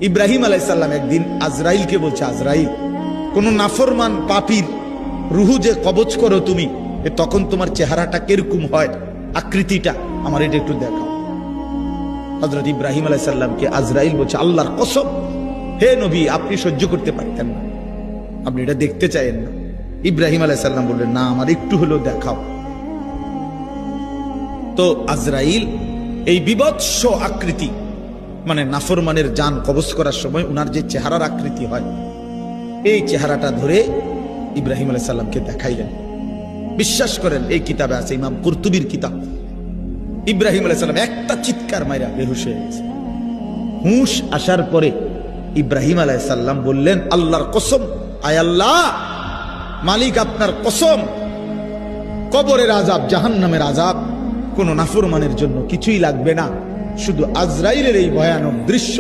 ইব্রাহিম আলাইহিস সালাম একদিন আজরাইলকে বলছে, আজরাইল, কোন নাফরমান পাপীর রুহু যে কবজ করো তুমি, তখন তোমার চেহারাটা কিরকম হয়, আকৃতিটা আমার এটা একটু দেখাও। হযরত ইব্রাহিম আলাইহিস সালামকে আজরাইল বলছে, আল্লাহর কসম হে নবী, আপনি সহ্য করতে পারতেন না, আপনি এটা দেখতে চাইেন না। ইব্রাহিম আলাইহিস সালাম বললেন, না, আমার একটু হলেও দেখাও। তো আজরাইল এই বিভৎস আকৃতি, মানে নাফরমানের জান কবজ করার সময় উনার যে চেহারার আকৃতি হয়, এই চেহারাটা ধরে ইব্রাহিম আলাইহিস সালামকে দেখাইলেন। বিশ্বাস করেন, এই কিতাবে আছে, ইমাম কুরতুবীর কিতাব। ইব্রাহিম আলাইহিস সালাম একটা চিৎকার মাইরা বেহুশ হয়ে গেছে। হুঁশ আসার পরে ইব্রাহিম আলাইহিস সালাম বললেন, আল্লাহর কসম, আয় আল্লাহ, মালিক আপনার কসম, কবরের আযাব, জাহান্নামের আযাব কোন নাফরমানের জন্য কিছুই লাগবে না, শুধু আজরাইলের এই ভয়ানক দৃশ্য